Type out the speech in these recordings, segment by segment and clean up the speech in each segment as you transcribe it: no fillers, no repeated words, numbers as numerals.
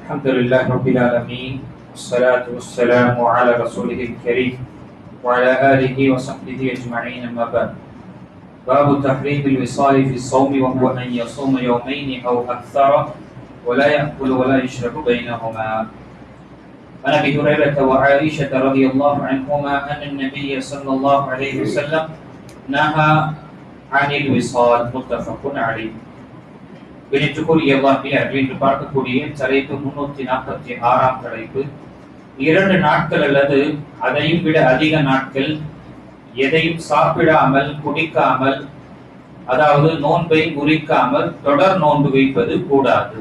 الحمد لله رب العالمين والصلاة والسلام على رسوله الكريم وعلى آله وصحبه أجمعين أما بعد باب تحريم الوصال في الصوم وهو أن يصوم يومين أو أكثر ولا يأكل ولا يشرب بينهما عن أبي هريرة وعائشة رضي الله عنهما أن النبي صلى الله عليه وسلم نهى عن الوصال متفق عليه வினைத்துக்குரிய அல்லாஹ்வின் இன்று பார்க்கக்கூடிய தலைப்பு 346 தலைப்பு. 2 நாட்கள் அல்லது அதையும் விட அதிக நாட்கள் எதையும் சாப்பிடாமல் குடிக்காமல், அதாவது நோன்பை முறிக்காமல் தொடர் நோன்பு வைப்பது கூடாது.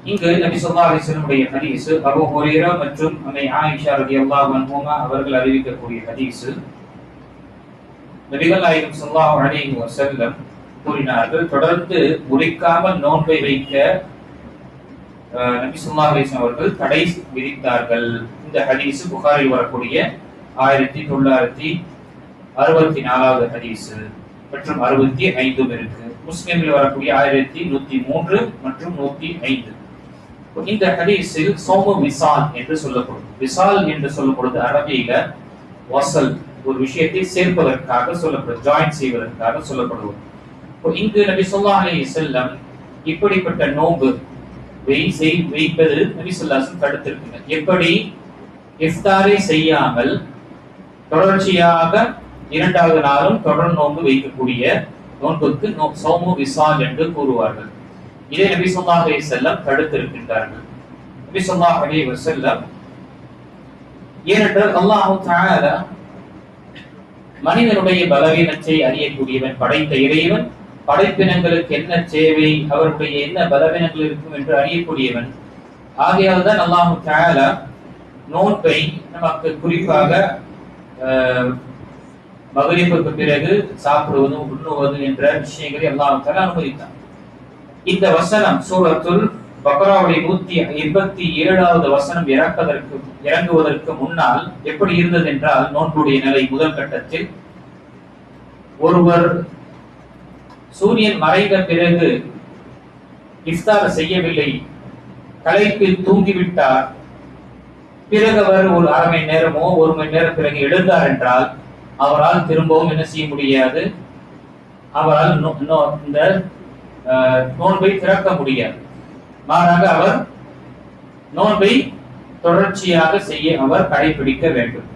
இங்கு நபி ஸல்லல்லாஹு அலைஹி வஸல்லம் ஹதீஸ், அபூ ஹுரைரா மற்றும் அம்மை ஆயிஷா ரலியல்லாஹு அன்ஹுமா அவர்கள் அறிவிக்கக்கூடிய ஹதீஸ். நபிகள் நாயகம் ஸல்லல்லாஹு அலைஹி வஸல்லம் கூறினார்கள், தொடர்ந்து முறிக்காமல் நோன்பை வைக்க நபி ஸல்லல்லாஹு அலைஹி வஸல்லம் அவர்கள் தடை விதித்தார்கள். இந்த ஹதீஸ் புகாரில் வரக்கூடிய 1964வது ஹதீஸ் மற்றும் 65 இருக்கு. முஸ்லிமில் வரக்கூடிய 1103 மற்றும் 105. இந்த ஹதீஸில் சௌமு விசால் என்று சொல்லப்படும். விசால் என்று சொல்லப்படுவது அரபியில வசல், ஒரு விஷயத்தை சேர்ப்பதற்காக சொல்லப்படும், ஜாயின் செய்வதற்காக சொல்லப்படுவது. இங்கு நபி ஸல்லல்லாஹு அலைஹி வஸல்லம் இப்படிப்பட்ட நோன்பு வைப்பது நபி ஸல்லல்லாஹு அலைஹி வஸல்லம் தடுத்திருக்கிறார். எப்படி? இஃப்தாரை செய்யாமல் தொடர்ச்சியாக 2வது நாளும் தொடர் நோன்பு வைக்கக்கூடிய நோன்புக்கு சௌமு விசால் என்று கூறுவார்கள். இதை நபி ஸல்லல்லாஹு அலைஹி வஸல்லம் தடுத்திருக்கின்றார்கள். நபி ஸல்லல்லாஹு அலைஹி வஸல்லம் ஏனென்றால் அல்லாஹ் தஆலா மனிதனுடைய பலவீனத்தை அறியக்கூடியவன், படைத்த இறைவன். படைப்பினங்களுக்கு என்ன தேவை, அவருடைய என்ன பலவீனங்கள் இருக்கும் என்று அறியக்கூடியவன். ஆகையால் தான் அல்லாஹ் தஆலா நோன்பை நமக்கு குறிப்பாக மக்ரிபுக்கு பிறகு சாப்பிடுவது, உண்ணுவது என்ற விஷயங்களை அல்லாஹ் தஆலா அனுமதித்தான். இந்த வசனம் சூரத்துல் பக்ராவுடைய 187வது வசனம் இறங்குவதற்கு முன்னால் எப்படி இருந்தது என்றால், நோன்புடைய நிலை முதல் கட்டத்தில் ஒருவர் சூரியன் மறைந்த பிறகு இஃப்தார் செய்யவில்லை, களைப்பில் தூங்கிவிட்டார், பிறகு அவர் ஒரு அரை மணி நேரமோ 1 மணி நேரம் பிறகு எழுந்தார் என்றால் அவரால் திரும்பவும் என்ன செய்ய முடியாது, அவரால் இந்த நோன்பை திறக்க முடியாது. மாறாக அவர் நோன்பை தொடர்ச்சியாக செய்ய அவர் கடைபிடிக்க வேண்டும்.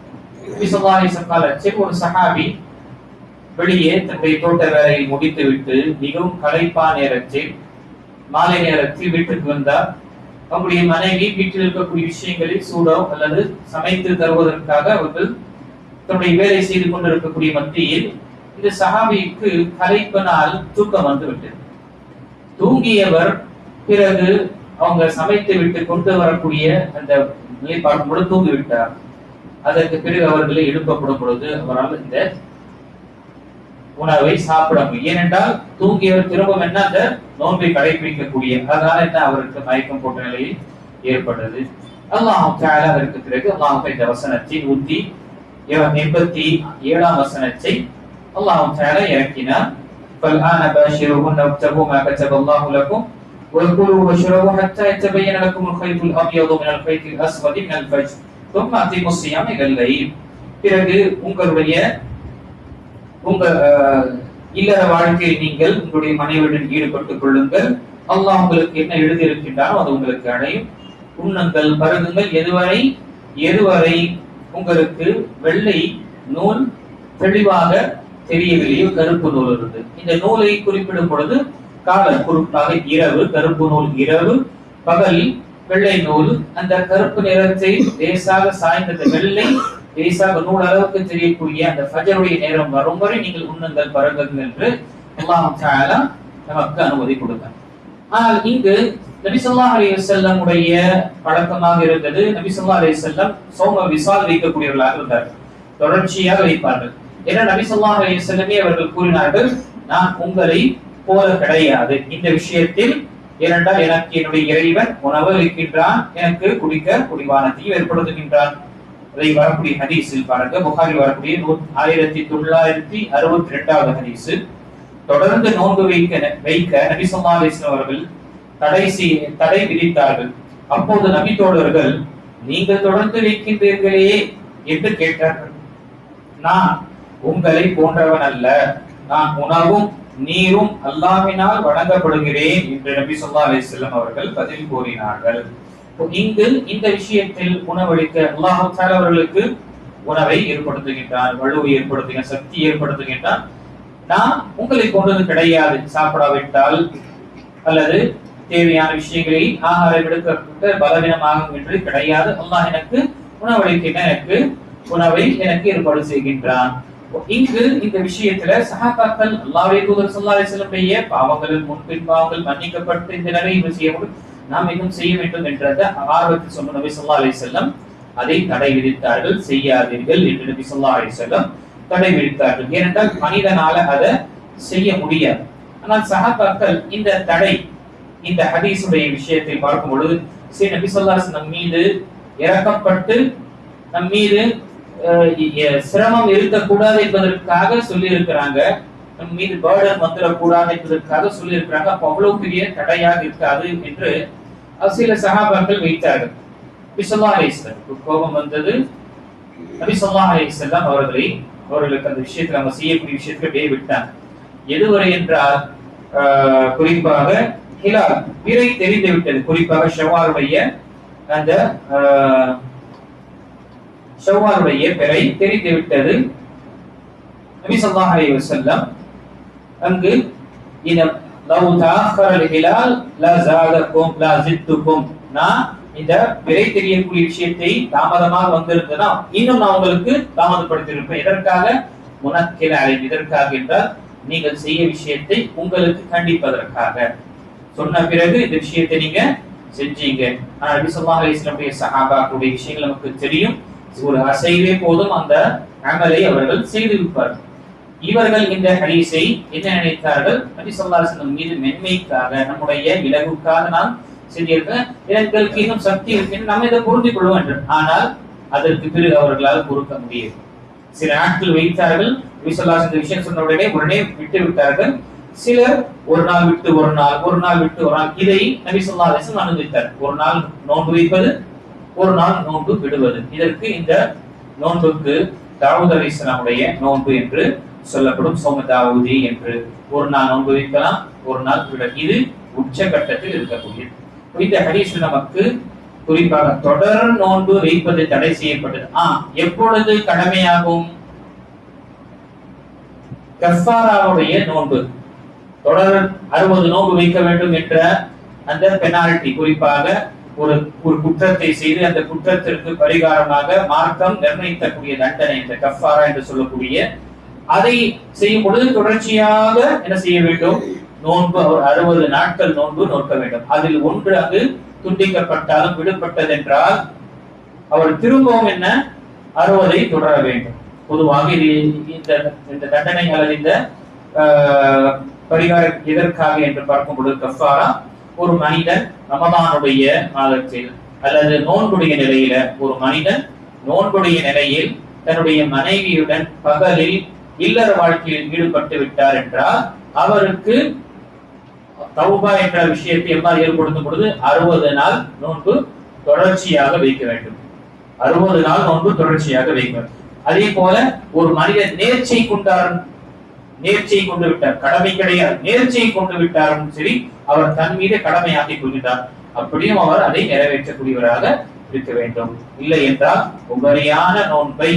ஒரு சஹாபி வெளியே தன்னுடைய தோட்ட வேலையை முடித்துவிட்டு மிகவும் களைப்பா நேரத்தில், மாலை நேரத்தில் வீட்டுக்கு வந்தார். அவருடைய மனைவி வீட்டில் இருக்கக்கூடிய விஷயங்களில் சூடோ அல்லது சமைத்து தருவதற்காக அவர்கள் தன்னுடைய வேலை செய்து கொண்டிருக்கக்கூடிய மத்தியில் இந்த சஹாபிக்கு களைப்பினால் தூக்கம் வந்துவிட்டது. தூங்கியவர் பிறகு அவங்க சமைத்து விட்டு கொண்டு வரக்கூடிய அந்த நிலைப்பாடு கூட தூங்கி விட்டார். அதற்கு பிறகு அவர்களை எழுப்பப்படும் பொழுது அவரால் இந்த உணவை சாப்பிட முடியும். ஏனென்றால் தூங்கியவர் திரும்பவும் என்ன அந்த நோன்பை கடைபிடிக்கக்கூடிய, அதனால என்ன அவருக்கு மயக்கம் போட்ட நிலையில் ஏற்பட்டது. அல்லாஹ் தஆலா அதற்கு பிறகு அல்லாஹ் இந்த வசனத்தை 187ஆம் வசனத்தை அல்லாஹ் தஆலா இறக்கினார். فالآن باشروهن وابتغوا ما كتب الله لكم وكلوا واشربوا حتى يتبين لكم الخيط الأبيض من الخيط الأسود من الفجر ثم أتموا الصيام إلى الليل. பிறகு உங்க இல்லற வாழ்க்கையில் நீங்கள் உங்களுடைய மனைவியுடன் ஈடுபட்டுக் கொள்ளுங்கள். அல்லாஹ் உங்களுக்கு என்ன எழுதி இருக்கின்றானோ அது உங்களுக்கு அடையும். உண்ணுங்கள், பருகுங்கள், எதுவரை உங்களுக்கு வெள்ளை நூல் தெளிவாக தெரியவில்லையோ கருப்பு நூல் இருந்து. இந்த நூலை குறிப்பிடும் பொழுது கால குறிப்பாக இரவு, கருப்பு நூல் இரவு, பகல் வெள்ளை நூல். அந்த கருப்பு நிறத்தை லேசாக சாய்ந்த வெள்ளை லேசாக நூல் அளவுக்கு தெரியக்கூடிய அந்த ஃபஜருடைய நேரம் வரும் வரை நீங்கள் உண்ணுங்கள், பருகுங்கள் என்று அல்லாஹ் தஆலா நமக்கு அனுமதி கொடுத்தார். ஆனால் இங்கு நபி ஸல்லல்லாஹு அலைஹி வஸல்லம் உடைய பழக்கமாக இருந்தது, நபி ஸல்லல்லாஹு அலைஹி வஸல்லம் சௌம விசால் வைக்கக்கூடியவர்களாக இருந்தார்கள், தொடர்ச்சியாக வைப்பார்கள். ஏன்னா நபி ஸல்லல்லாஹு அலைஹி வஸல்லமே அவர்கள் கூறினார்கள், நான் உங்களை போல கிடையாது இந்த விஷயத்தில். ஏனென்றால் எனக்கு என்னுடைய இறைவன் உணவு அளிக்கின்றான், எனக்கு குடிக்க குடிபானத்தையும் ஏற்படுத்துகின்றான். அதை வரக்கூடிய ஹதீஸில் பாருங்க, புகாரில் வரக்கூடிய 1962வது ஹதீஸ். தொடர்ந்து நோன்பு வைக்க நபி ஸல்லல்லாஹு அலைஹி வஸல்லம் அவர்கள் தடை விதித்தார்கள். அப்போது நபி தோழர்கள், நீங்கள் தொடர்ந்து வைக்கின்றீர்களே என்று கேட்டார்கள். நான் உங்களை போன்றவன் அல்ல, நான் உணவும் நீரும் அல்லாஹ்வினால் வழங்கப்படுகிறேன் என்று நபி ஸல்லல்லாஹு அலைஹி வஸல்லம் அவர்கள் பதில் கூறினார்கள். இங்கு இந்த விஷயத்தில் உணவளிக்க அல்லாஹ் தஆலா அவர்களுக்கு உணவை ஏற்படுத்துகின்றான், வலுவை ஏற்படுத்துகின்ற, சக்தி ஏற்படுத்துகின்றான். நான் உங்களை போன்றது கிடையாது, சாப்பிடாவிட்டால் அல்லது தேவையான விஷயங்களை ஆகாரம் எடுக்கப்பட்டு பலவீனமாகும் என்று கிடையாது. அல்லாஹ் எனக்கு உணவளிக்கின்ற, எனக்கு உணவை எனக்கு ஏற்பாடு செய்கின்றான். இங்கு இந்த விஷயத்துல சஹாபாக்கள் அல்லாஹ்வுடைய தூதர் ஸல்லல்லாஹு அலைஹி வஸல்லம் பாவங்களில் முன்பின் பாவங்கள் மன்னிக்கப்பட்டு இந்த நிறைவு செய்யப்படும், நாம் இன்னும் செய்ய வேண்டும் என்றத ஆர்வத்தில் சொன்ன நபி ஸல்லல்லாஹு அலைஹி வஸல்லம் அதை தடை விதித்தார்கள். செய்யாதீர்கள் என்று நபி ஸல்லல்லாஹு அலைஹி வஸல்லம் தடை விதித்தார்கள். ஏனென்றால் மனிதனால அதை செய்ய முடியாது. ஆனால் சஹாபாக்கள் இந்த தடை, இந்த ஹதீஸுடைய விஷயத்தை பார்க்கும் பொழுது நபி ஸல்லல்லாஹு அலைஹி வஸல்லம் மீது இறக்கப்பட்டு நம் மீது சிரமம் இருக்கக்கூடாது என்பதற்காக சொல்லி இருக்கிறாங்க, நம் மீது பர்டன் வந்துடக்கூடாது என்பதற்காக சொல்லி இருக்கிறாங்க. அப்போ அவ்வளவு பெரிய தடையாக இருக்காது என்று சில சஹாபாக்கள் வைத்தார்கள். நபி ஸல்லல்லாஹு அலைஹி வஸல்லம் கோபம் வந்தது. நபி ஸல்லல்லாஹு அலைஹி வஸல்லம் அவர்களுக்கு அந்த விஷயத்தில் அவங்க செய்யக்கூடிய விஷயத்துக்கு அப்படியே விட்டாங்க. எதுவரை என்றால் குறிப்பாக ஹிலால் பிறை தெரிந்து விட்டது. குறிப்பாக ஷவ்வாலுடைய அந்த ஷவ்வாலுடைய பிறை தெரிந்து விட்டது. நபி ஸல்லல்லாஹு அலைஹி வஸல்லம் அங்கு இந்த லவ் தஅக்கரல் ஹிலால் லா ஜாதகும் லா ஜித்துகும், நான் இந்த பிறை தெரியக்கூடிய விஷயத்தை தாமதமாக வந்திருந்தனா இன்னும் நான் உங்களுக்கு தாமதப்படுத்தியிருப்பேன். எதற்காக? முனக்கில அலை, எதற்காக என்றால் நீங்கள் செய்ய விஷயத்தை உங்களுக்கு கண்டிப்பதற்காக. சொன்ன பிறகு இந்த விஷயத்தை நீங்க செஞ்சீங்க. ஆனா நபி ஸல்லல்லாஹு அலைஹி வஸல்லம் சஹாபாக்களுடைய விஷயங்கள் நமக்கு தெரியும். ஒரு அசைவே போதும் அந்த அமலை அவர்கள் செய்து விட்டார்கள். இவர்கள் இந்த ஹதீஸை என்ன நினைத்தார்கள்? நபி ஸல்லல்லாஹு அலைஹி வஸல்லம் மீது மென்மைக்காக, நம்முடைய இலகுக்காக நாம் செஞ்சிருக்கேன், எங்களுக்கு இன்னும் சக்தி இருக்கு, நம்ம இதை புரிந்து கொள்வோம் என்று. ஆனால் அதற்கு பிறகு அவர்களால் பொறுக்க முடியும். சில நாட்கள் வைத்தார்கள். நபி ஸல்லல்லாஹு அலைஹி வஸல்லம் விஷயம் சொன்ன உடனே விட்டு விட்டார்கள். சிலர் ஒரு நாள் விட்டு ஒரு நாள், ஒரு நாள் விட்டு ஒரு நாள், இதை நபி ஸல்லல்லாஹு அலைஹி வஸல்லம் அனுமதித்தார். ஒரு நாள் நோன்பு வைப்பது, ஒரு நாள் நோன்பு விடுவது. இதற்கு இந்த நோன்புக்கு தாவூத் அலைஹிஸ்ஸலாமுடைய நோன்பு என்று சொல்லப்படும், சௌம தாவூதி என்று. ஒரு நாள் நோன்பு வைக்கலாம், ஒரு நாள் விட. இது உச்சகட்டத்தில் இருக்கக்கூடியது. இந்த ஹதீஸ் நமக்கு குறிப்பாக தொடர் நோன்பு வைப்பது தடை செய்யப்பட்டது. எப்பொழுது கடமையாகும்? கஃபாராவுடைய நோன்பு. தொடர் 60 நோன்பு வைக்க வேண்டும் என்ற அந்த பெனால்டி, குறிப்பாக ஒரு குற்றத்தை செய்து அந்த குற்றத்திற்கு பரிகாரமாக மார்க்கம் நிர்ணயிக்கக்கூடிய தண்டனை, இந்த கஃபாரா என்று சொல்லக்கூடிய, அதை செய்யும் பொழுது தொடர்ச்சியாக என்ன செய்ய வேண்டும்? நோன்பு 60 நாட்கள் நோன்பு நோக்க வேண்டும். அதில் ஒன்று அங்கு துண்டிக்கப்பட்டாலும் விடுபட்டது என்றால் அவர் திரும்பவும் என்ன 60ஐ தொடர வேண்டும். பொதுவாக இந்த தண்டனை அல்லது இந்த பரிகாரம் எதற்காக என்று பார்க்கும் பொழுது கஃபாரா, ஒரு மனிதன் ரமதானுடைய மாதத்தில் அல்லது நோன்புடைய நிலையில, ஒரு மனிதன் நோன்புடைய நிலையில் தன்னுடைய மனைவியுடன் பகலில் இல்லற வாழ்க்கையில் ஈடுபட்டு விட்டார் என்றால் அவருக்கு தௌபா என்ற விஷயத்தை எவ்வாறு ஏற்படுத்தும் பொழுது 60 நாள் நோன்பு தொடர்ச்சியாக வைக்க வேண்டும். 60 நாள் நோன்பு தொடர்ச்சியாக வைக்க வேண்டும். அதே போல ஒரு மனிதன் நேர்ச்சை கொண்டு விட்டார், கடமை கிடையாது, நேர்ச்சை கொண்டு விட்டாரும் சரி, அவர் தன் மீது கடமையாக்கிக் கொள்கிறார், அப்படியும் அவர் அதை நிறைவேற்றக்கூடியவராக இருக்க வேண்டும். இல்லை என்றால் உபரியான நோன்பை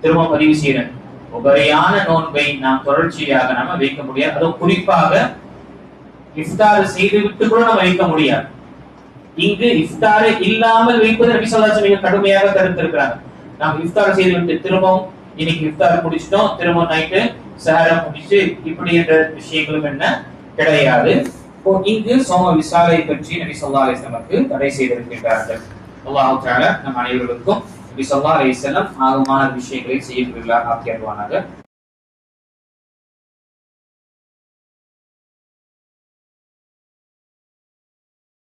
திரும்ப பதிவு செய்யணும். உபரியான நோன்பை நாம் தொடர்ச்சியாக நம்ம வைக்க முடியாது. அதுவும் குறிப்பாக இஃப்தார் செய்துவிட்டு கூட நம்ம வைக்க முடியாது. இங்கு இஃப்தாரை இல்லாமல் வைப்பது நபி ஸல்லல்லாஹு அலைஹி வஸல்லம் கடுமையாக தடுத்திருக்கிறாங்க. நாம் இஃப்தார் செய்துவிட்டு திரும்பவும் இன்னைக்கு இஃப்தார் முடிச்சிட்டோம், திரும்ப நைட்டு சஹரம் முடிச்சு இப்படி என்ற விஷயங்களும் என்ன கிடையாது. இங்கு சோம விசாலை பற்றி நபி ஸல்லல்லாஹு அலைஹி வஸல்லம் தடை செய்திருக்கிறார்கள். அல்லாஹ் தஆலா நம் அனைவருக்கும் நபி ஸல்லல்லாஹு அலைஹி வஸல்லம் ஆகமான விஷயங்களை செய்யக்கூடியவர்களாக ஆக்கியருவானாக.